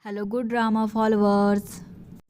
Hello good drama followers.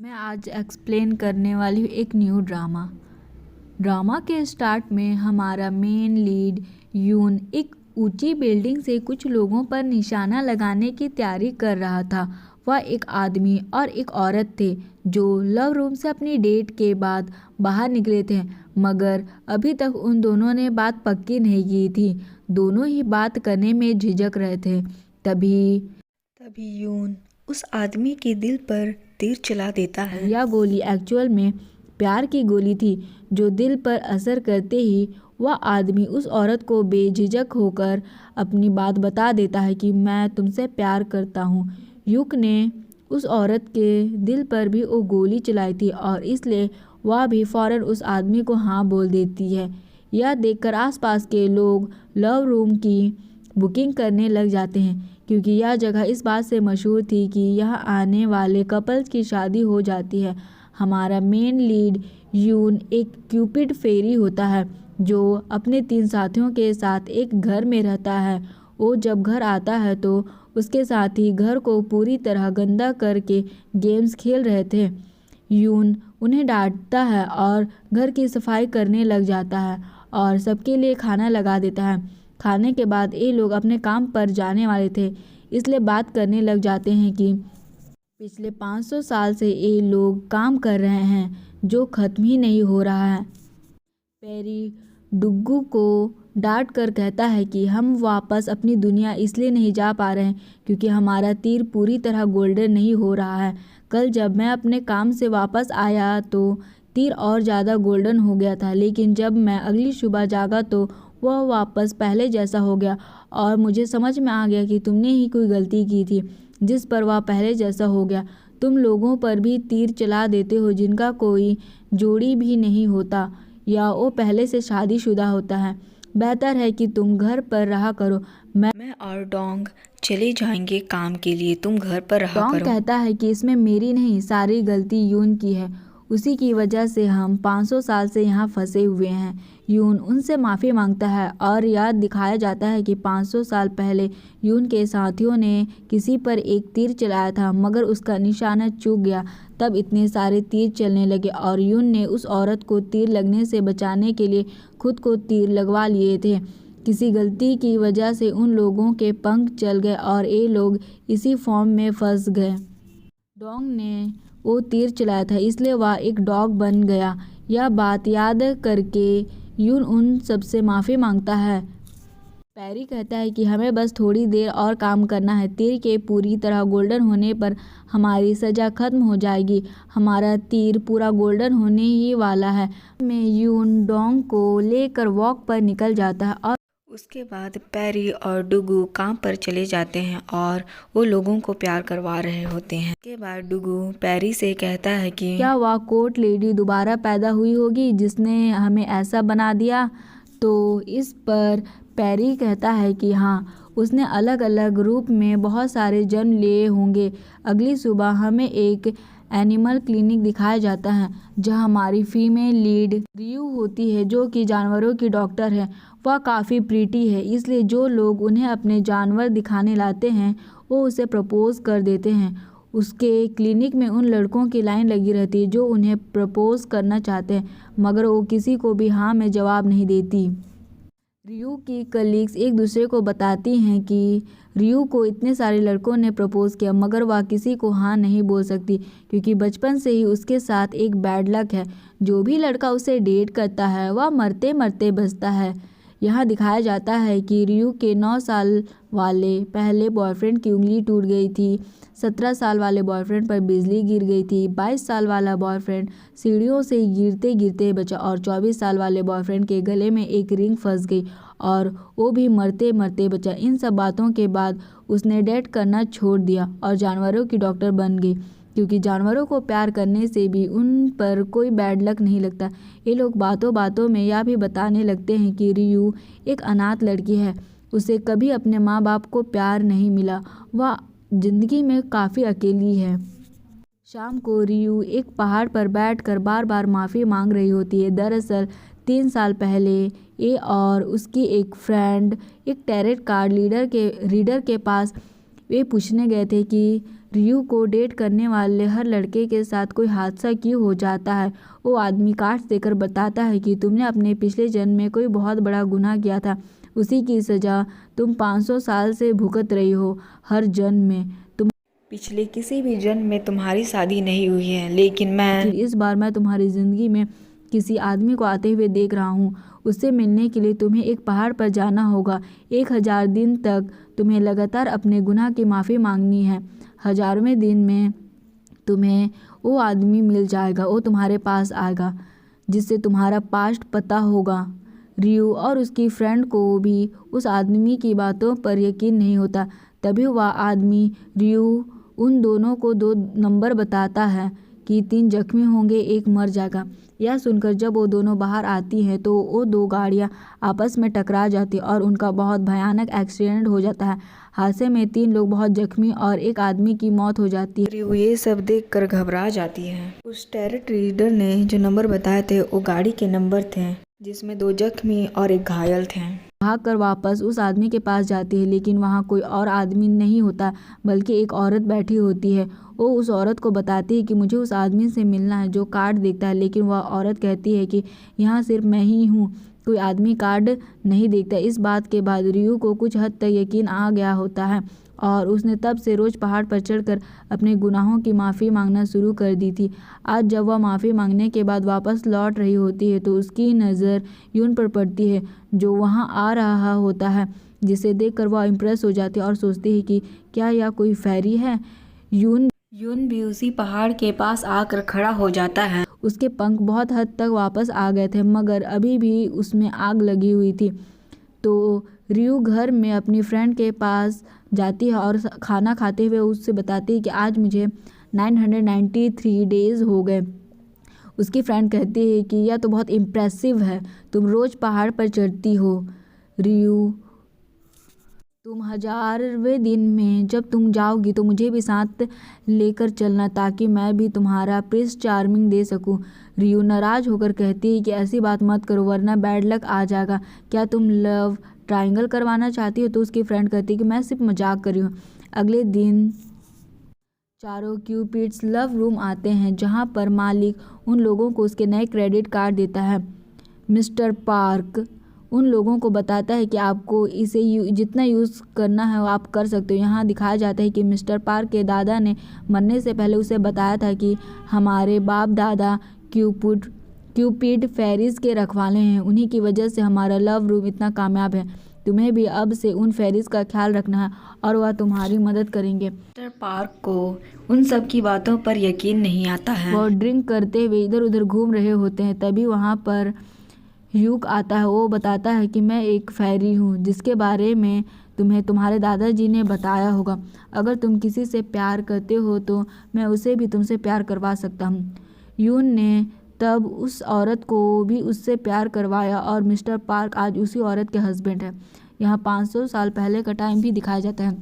मैं आज explain करने वाली हूँ एक न्यू ड्रामा के स्टार्ट में हमारा मेन लीड यून एक ऊंची बिल्डिंग से कुछ लोगों पर निशाना लगाने की तैयारी कर रहा था। वह एक आदमी और एक औरत थे जो लव रूम से अपनी डेट के बाद बाहर निकले थे, मगर अभी तक उन दोनों ने बात पक्की नहीं की थी। दोनों ही बात करने में झिझक रहे थे। तभी यून उस आदमी के दिल पर तीर चला देता है। यह गोली एक्चुअल में प्यार की गोली थी जो दिल पर असर करते ही वह आदमी उस औरत को बेझिझक होकर अपनी बात बता देता है कि मैं तुमसे प्यार करता हूँ। युक ने उस औरत के दिल पर भी वो गोली चलाई थी और इसलिए वह भी फौरन उस आदमी को हाँ बोल देती है। यह देखकर आसपास के लोग लव रूम की बुकिंग करने लग जाते हैं क्योंकि यह जगह इस बात से मशहूर थी कि यहाँ आने वाले कपल्स की शादी हो जाती है। हमारा मेन लीड यून एक क्यूपिड फेरी होता है जो अपने 3 साथियों के साथ एक घर में रहता है। वो जब घर आता है तो उसके साथी घर को पूरी तरह गंदा करके गेम्स खेल रहे थे। यून उन्हें डांटता है और घर की सफाई करने लग जाता है और सबके लिए खाना लगा देता है। खाने के बाद ये लोग अपने काम पर जाने वाले थे, इसलिए बात करने लग जाते हैं कि पिछले 500 साल से ये लोग काम कर रहे हैं जो ख़त्म ही नहीं हो रहा है। पेरी डुग्गू को डांट कर कहता है कि हम वापस अपनी दुनिया इसलिए नहीं जा पा रहे हैं क्योंकि हमारा तीर पूरी तरह गोल्डन नहीं हो रहा है। कल जब मैं अपने काम से वापस आया तो तीर और ज़्यादा गोल्डन हो गया था, लेकिन जब मैं अगली सुबह जागा तो वह वापस पहले जैसा हो गया और मुझे समझ में आ गया कि तुमने ही कोई गलती की थी जिस पर वह पहले जैसा हो गया। तुम लोगों पर भी तीर चला देते हो जिनका कोई जोड़ी भी नहीं होता या वो पहले से शादीशुदा होता है। बेहतर है कि तुम घर पर रहा करो। मैं और डोंग चले जाएंगे काम के लिए, तुम घर पर रहा करो। डोंग कहता है कि इसमें मेरी नहीं, सारी गलती यून की है। उसी की वजह से हम 500 साल से यहाँ फंसे हुए हैं। यून उनसे माफ़ी मांगता है और याद दिखाया जाता है कि 500 साल पहले यून के साथियों ने किसी पर एक तीर चलाया था मगर उसका निशाना चूक गया। तब इतने सारे तीर चलने लगे और यून ने उस औरत को तीर लगने से बचाने के लिए खुद को तीर लगवा लिए थे। किसी गलती की वजह से उन लोगों के पंख चल गए और ये लोग इसी फॉर्म में फंस गए। डोंग ने वो तीर चलाया था इसलिए वह एक डॉग बन गया। यह बात याद करके यून उन सबसे माफ़ी मांगता है। पेरी कहता है कि हमें बस थोड़ी देर और काम करना है। तीर के पूरी तरह गोल्डन होने पर हमारी सज़ा ख़त्म हो जाएगी। हमारा तीर पूरा गोल्डन होने ही वाला है। में यून डोंग को लेकर वॉक पर निकल जाता है और उसके बाद पेरी और डुगू काम पर चले जाते हैं और वो लोगों को प्यार करवा रहे होते हैं। उसके बाद डुगू पेरी से कहता है कि क्या वह कोर्ट लेडी दोबारा पैदा हुई होगी जिसने हमें ऐसा बना दिया। तो इस पर पेरी कहता है कि हाँ, उसने अलग अलग रूप में बहुत सारे जन्म लिए होंगे। अगली सुबह हमें एक एनिमल क्लिनिक दिखाया जाता है जहां हमारी फीमेल लीड रियू होती है जो कि जानवरों की डॉक्टर है। वह काफ़ी प्रीटी है इसलिए जो लोग उन्हें अपने जानवर दिखाने लाते हैं वो उसे प्रपोज कर देते हैं। उसके क्लिनिक में उन लड़कों की लाइन लगी रहती है जो उन्हें प्रपोज करना चाहते हैं मगर वो किसी को भी हाँ में जवाब नहीं देती। रियू की कलीग्स एक दूसरे को बताती हैं कि रियू को इतने सारे लड़कों ने प्रपोज किया मगर वह किसी को हाँ नहीं बोल सकती क्योंकि बचपन से ही उसके साथ एक बैड लक है। जो भी लड़का उसे डेट करता है वह मरते मरते बचता है। यहाँ दिखाया जाता है कि रियू के 9 साल वाले पहले बॉयफ्रेंड की उंगली टूट गई थी, 17 साल वाले बॉयफ्रेंड पर बिजली गिर गई थी, 22 साल वाला बॉयफ्रेंड सीढ़ियों से गिरते गिरते बचा और 24 साल वाले बॉयफ्रेंड के गले में एक रिंग फंस गई और वो भी मरते मरते बचा। इन सब बातों के बाद उसने डेट करना छोड़ दिया और जानवरों की डॉक्टर बन गई क्योंकि जानवरों को प्यार करने से भी उन पर कोई बैड लक नहीं लगता। ये लोग बातों बातों में यह भी बताने लगते हैं कि रियू एक अनाथ लड़की है, उसे कभी अपने माँ बाप को प्यार नहीं मिला, वह जिंदगी में काफ़ी अकेली है। शाम को रियू एक पहाड़ पर बैठकर बार बार माफ़ी मांग रही होती है। दरअसल 3 साल पहले ये और उसकी एक फ्रेंड एक टैरेट कार्ड रीडर के पास वे पूछने गए थे कि रियू को डेट करने वाले हर लड़के के साथ कोई हादसा क्यों हो जाता है। वो आदमी कार्ड्स देकर बताता है कि तुमने अपने पिछले जन्म में कोई बहुत बड़ा गुनाह किया था, उसी की सज़ा तुम 500 साल से भुगत रही हो। हर जन्म में तुम पिछले किसी भी जन्म में तुम्हारी शादी नहीं हुई है, लेकिन इस बार मैं तुम्हारी ज़िंदगी में किसी आदमी को आते हुए देख रहा हूँ। उससे मिलने के लिए तुम्हें एक पहाड़ पर जाना होगा। 1000 दिन तक तुम्हें लगातार अपने गुनाह की माफ़ी मांगनी है। 1000वें दिन में तुम्हें वो आदमी मिल जाएगा। वो तुम्हारे पास आएगा जिससे तुम्हारा पास्ट पता होगा। रियू और उसकी फ्रेंड को भी उस आदमी की बातों पर यकीन नहीं होता। तभी वह आदमी रियू उन दोनों को 2 नंबर बताता है कि 3 जख्मी होंगे, 1 मर जाएगा। यह सुनकर जब वो दोनों बाहर आती हैं तो वो 2 गाड़ियाँ आपस में टकरा जाती और उनका बहुत भयानक एक्सीडेंट हो जाता है। हादसे में 3 लोग बहुत जख्मी और 1 आदमी की मौत हो जाती है। रियू ये सब देखकर घबरा जाती है। उस टैरट रीडर ने जो नंबर बताए थे वो गाड़ी के नंबर थे, जिसमें 2 जख्मी और 1 घायल थे। भागकर वापस उस आदमी के पास जाती है, लेकिन वहाँ कोई और आदमी नहीं होता बल्कि एक औरत बैठी होती है। वो उस औरत को बताती है कि मुझे उस आदमी से मिलना है जो कार्ड देखता है, लेकिन वह औरत कहती है कि यहाँ सिर्फ मैं ही हूँ, कोई आदमी कार्ड नहीं देखता। इस बात के बाद रियू को कुछ हद तक यकीन आ गया होता है और उसने तब से रोज़ पहाड़ पर चढ़कर अपने गुनाहों की माफ़ी मांगना शुरू कर दी थी। आज जब वह माफ़ी मांगने के बाद वापस लौट रही होती है तो उसकी नज़र यून पर पड़ती है जो वहाँ आ रहा होता है, जिसे देखकर वह इम्प्रेस हो जाती है और सोचती है कि क्या यह कोई फेरी है। यून भी उसी पहाड़ के पास आकर खड़ा हो जाता है। उसके पंख बहुत हद तक वापस आ गए थे, मगर अभी भी उसमें आग लगी हुई थी। तो रियू घर में अपनी फ्रेंड के पास जाती है और खाना खाते हुए उससे बताती है कि आज मुझे 993 डेज़ हो गए। उसकी फ्रेंड कहती है कि यह तो बहुत इम्प्रेसिव है, तुम रोज़ पहाड़ पर चढ़ती हो। रियू, तुम 1000वें दिन में जब तुम जाओगी तो मुझे भी साथ लेकर चलना ताकि मैं भी तुम्हारा प्रिंस चार्मिंग दे सकूं। रियू नाराज़ होकर कहती है कि ऐसी बात मत करो वरना बैड लक आ जाएगा। क्या तुम लव ट्रायंगल करवाना चाहती हो? तो उसकी फ्रेंड कहती है कि मैं सिर्फ मजाक कर रही हूँ। अगले दिन चारों क्यूपिड्स लव रूम आते हैं जहाँ पर मालिक उन लोगों को उसके नए क्रेडिट कार्ड देता है। मिस्टर पार्क उन लोगों को बताता है कि आपको इसे जितना यूज़ करना है वो आप कर सकते हो। यहाँ दिखाया जाता है कि मिस्टर पार्क के दादा ने मरने से पहले उसे बताया था कि हमारे बाप दादा क्यूपिड फेरीज के रखवाले हैं, उन्हीं की वजह से हमारा लव रूम इतना कामयाब है। तुम्हें भी अब से उन फेरीज का ख्याल रखना है और वह तुम्हारी मदद करेंगे। मिस्टर पार्क को उन सब की बातों पर यकीन नहीं आता है। वो ड्रिंक करते हुए इधर उधर घूम रहे होते हैं। तभी वहाँ पर ह्यूक आता है। वो बताता है कि मैं एक फेरी हूँ जिसके बारे में तुम्हें तुम्हारे दादाजी ने बताया होगा। अगर तुम किसी से प्यार करते हो तो मैं उसे भी तुमसे प्यार करवा सकता हूँ। यून ने तब उस औरत को भी उससे प्यार करवाया और मिस्टर पार्क आज उसी औरत के हस्बैंड है। यहाँ 500 साल पहले का टाइम भी दिखाया जाता है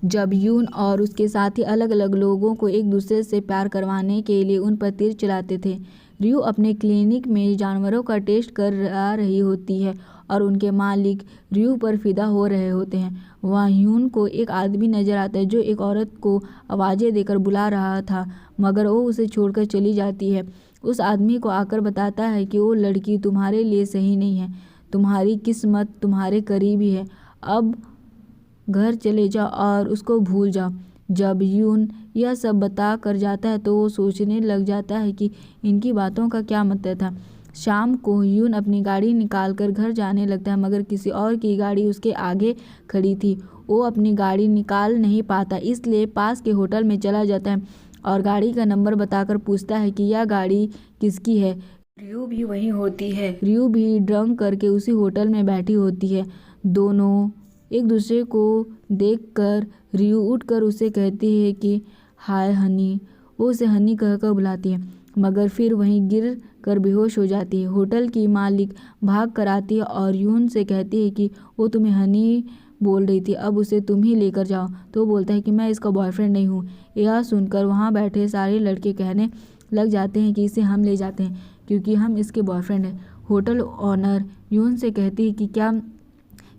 जब यून और उसके साथी अलग अलग लोगों को एक दूसरे से प्यार करवाने के लिए उन पर तीर चलाते थे। रियू अपने क्लिनिक में जानवरों का टेस्ट कर रही होती है और उनके मालिक रियू पर फिदा हो रहे होते हैं। वहाँ यून को एक आदमी नजर आता है जो एक औरत को आवाज़ें देकर बुला रहा था, मगर वो उसे छोड़कर चली जाती है। उस आदमी को आकर बताता है कि वो लड़की तुम्हारे लिए सही नहीं है, तुम्हारी किस्मत तुम्हारे करीब ही है, अब घर चले जाओ और उसको भूल जाओ। जब यून यह सब बता कर जाता है तो वो सोचने लग जाता है कि इनकी बातों का क्या मतलब था। शाम को यून अपनी गाड़ी निकाल कर घर जाने लगता है, मगर किसी और की गाड़ी उसके आगे खड़ी थी। वो अपनी गाड़ी निकाल नहीं पाता, इसलिए पास के होटल में चला जाता है और गाड़ी का नंबर बताकर पूछता है कि यह गाड़ी किसकी है। रियू भी वहीं होती है। रियू भी ड्रंक करके उसी होटल में बैठी होती है। दोनों एक दूसरे को देखकर रियू उठकर उसे कहती है कि हाय हनी। वो उसे हनी कहकर बुलाती है, मगर फिर वहीं गिर कर बेहोश हो जाती है। होटल की मालिक भाग कर आती है और यून से कहती है कि वो तुम्हें हनी बोल रही थी, अब उसे तुम ही लेकर जाओ। तो बोलता है कि मैं इसका बॉयफ्रेंड नहीं हूँ। यह सुनकर वहाँ बैठे सारे लड़के कहने लग जाते हैं कि इसे हम ले जाते हैं क्योंकि हम इसके बॉयफ्रेंड हैं। होटल ऑनर यून से कहती है कि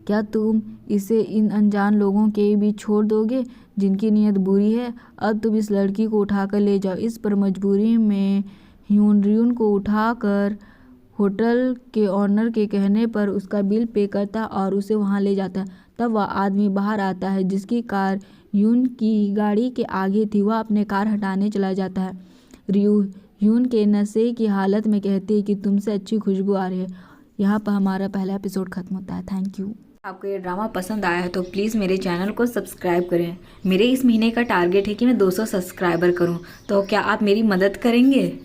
क्या तुम इसे इन अनजान लोगों के बीच छोड़ दोगे जिनकी नीयत बुरी है। अब तुम इस लड़की को उठाकर ले जाओ। इस पर मजबूरी में ह्यून रियून को उठाकर होटल के ऑनर के कहने पर उसका बिल पे करता और उसे वहां ले जाता। तब वह आदमी बाहर आता है जिसकी कार ह्यून की गाड़ी के आगे थी। वह अपने कार हटाने चला जाता है। रियू ह्यून के नशे की हालत में कहती है कि तुमसे अच्छी खुशबू आ रही है। यहाँ पर हमारा पहला एपिसोड खत्म होता है। Thank you. आपको ये ड्रामा पसंद आया है तो प्लीज़ मेरे चैनल को सब्सक्राइब करें। मेरे इस महीने का टारगेट है कि मैं 200 सब्सक्राइबर करूं, तो क्या आप मेरी मदद करेंगे?